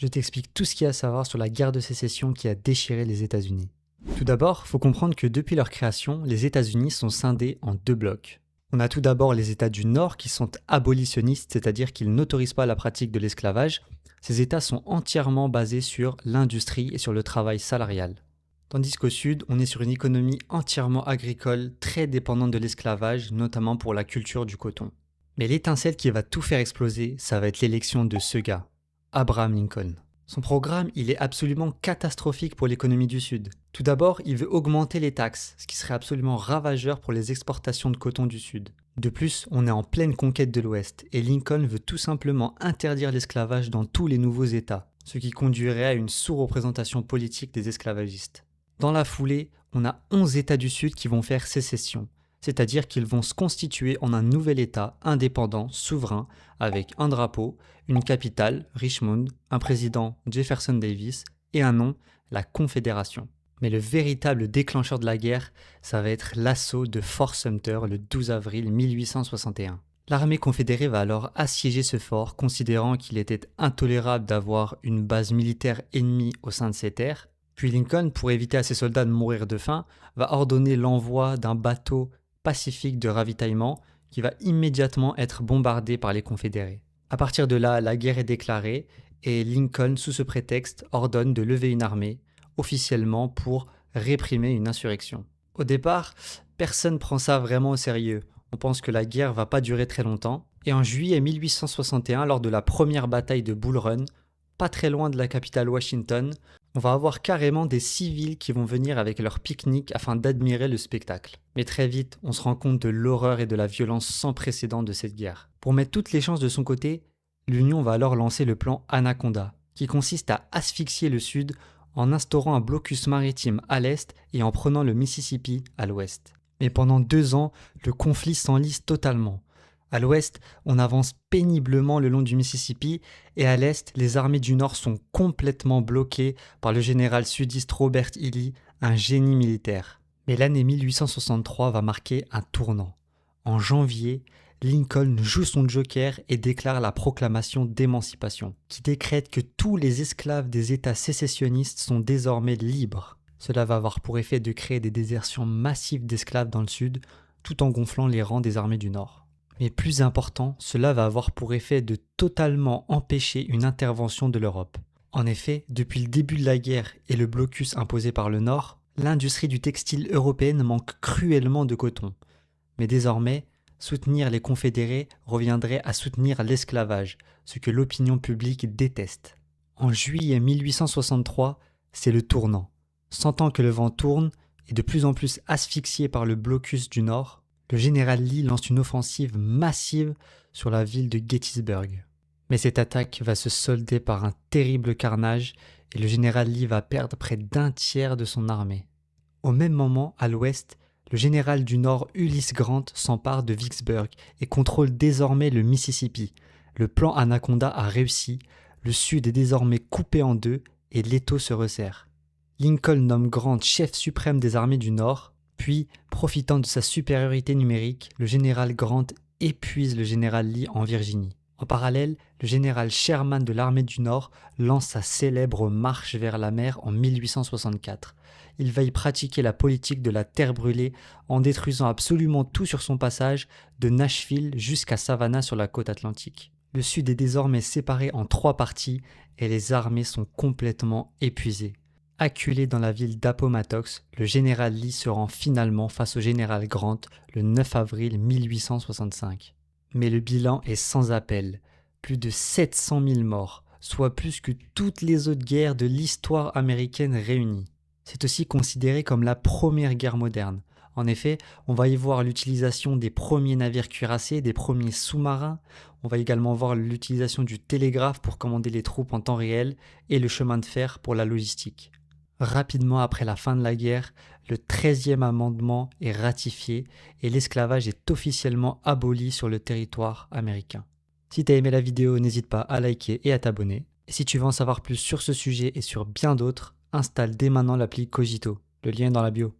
Je t'explique tout ce qu'il y a à savoir sur la guerre de sécession qui a déchiré les États-Unis. Tout d'abord, il faut comprendre que depuis leur création, les États-Unis sont scindés en deux blocs. On a tout d'abord les États du Nord qui sont abolitionnistes, c'est-à-dire qu'ils n'autorisent pas la pratique de l'esclavage. Ces États sont entièrement basés sur l'industrie et sur le travail salarial. Tandis qu'au Sud, on est sur une économie entièrement agricole, très dépendante de l'esclavage, notamment pour la culture du coton. Mais l'étincelle qui va tout faire exploser, ça va être l'élection de ce gars, Abraham Lincoln. Son programme, il est absolument catastrophique pour l'économie du Sud. Tout d'abord, il veut augmenter les taxes, ce qui serait absolument ravageur pour les exportations de coton du Sud. De plus, on est en pleine conquête de l'Ouest, et Lincoln veut tout simplement interdire l'esclavage dans tous les nouveaux États, ce qui conduirait à une sous-représentation politique des esclavagistes. Dans la foulée, on a 11 États du Sud qui vont faire sécession, c'est-à-dire qu'ils vont se constituer en un nouvel État indépendant, souverain, avec un drapeau, une capitale, Richmond, un président, Jefferson Davis, et un nom, la Confédération. Mais le véritable déclencheur de la guerre, ça va être l'assaut de Fort Sumter le 12 avril 1861. L'armée confédérée va alors assiéger ce fort, considérant qu'il était intolérable d'avoir une base militaire ennemie au sein de ses terres. Puis Lincoln, pour éviter à ses soldats de mourir de faim, va ordonner l'envoi d'un bateau pacifique de ravitaillement qui va immédiatement être bombardé par les confédérés. À partir de là, la guerre est déclarée et Lincoln, sous ce prétexte, ordonne de lever une armée, officiellement pour réprimer une insurrection. Au départ, personne ne prend ça vraiment au sérieux. On pense que la guerre va pas durer très longtemps. Et en juillet 1861, lors de la première bataille de Bull Run, pas très loin de la capitale Washington, on va avoir carrément des civils qui vont venir avec leur pique-nique afin d'admirer le spectacle. Mais très vite, on se rend compte de l'horreur et de la violence sans précédent de cette guerre. Pour mettre toutes les chances de son côté, l'Union va alors lancer le plan Anaconda, qui consiste à asphyxier le Sud en instaurant un blocus maritime à l'est et en prenant le Mississippi à l'ouest. Mais pendant 2 ans, le conflit s'enlise totalement. À l'ouest, on avance péniblement le long du Mississippi et à l'est, les armées du Nord sont complètement bloquées par le général sudiste Robert E. Lee, un génie militaire. Mais l'année 1863 va marquer un tournant. En janvier, Lincoln joue son joker et déclare la proclamation d'émancipation, qui décrète que tous les esclaves des États sécessionnistes sont désormais libres. Cela va avoir pour effet de créer des désertions massives d'esclaves dans le Sud, tout en gonflant les rangs des armées du Nord. Mais plus important, cela va avoir pour effet de totalement empêcher une intervention de l'Europe. En effet, depuis le début de la guerre et le blocus imposé par le Nord, l'industrie du textile européenne manque cruellement de coton. Mais désormais, soutenir les confédérés reviendrait à soutenir l'esclavage, ce que l'opinion publique déteste. En juillet 1863, c'est le tournant. Sentant que le vent tourne et de plus en plus asphyxié par le blocus du Nord, le général Lee lance une offensive massive sur la ville de Gettysburg. Mais cette attaque va se solder par un terrible carnage et le général Lee va perdre près d'un tiers de son armée. Au même moment, à l'ouest, le général du Nord Ulysses Grant s'empare de Vicksburg et contrôle désormais le Mississippi. Le plan Anaconda a réussi, le Sud est désormais coupé en deux et l'étau se resserre. Lincoln nomme Grant chef suprême des armées du Nord, puis, profitant de sa supériorité numérique, le général Grant épuise le général Lee en Virginie. En parallèle, le général Sherman de l'armée du Nord lance sa célèbre marche vers la mer en 1864. Il va y pratiquer la politique de la terre brûlée en détruisant absolument tout sur son passage, de Nashville jusqu'à Savannah sur la côte atlantique. Le Sud est désormais séparé en 3 parties et les armées sont complètement épuisées. Acculé dans la ville d'Appomattox, le général Lee se rend finalement face au général Grant le 9 avril 1865. Mais le bilan est sans appel. Plus de 700 000 morts, soit plus que toutes les autres guerres de l'histoire américaine réunies. C'est aussi considéré comme la première guerre moderne. En effet, on va y voir l'utilisation des premiers navires cuirassés, des premiers sous-marins. On va également voir l'utilisation du télégraphe pour commander les troupes en temps réel et le chemin de fer pour la logistique. Rapidement après la fin de la guerre, le 13e amendement est ratifié et l'esclavage est officiellement aboli sur le territoire américain. Si tu as aimé la vidéo, n'hésite pas à liker et à t'abonner. Et si tu veux en savoir plus sur ce sujet et sur bien d'autres, installe dès maintenant l'appli Cogito, le lien est dans la bio.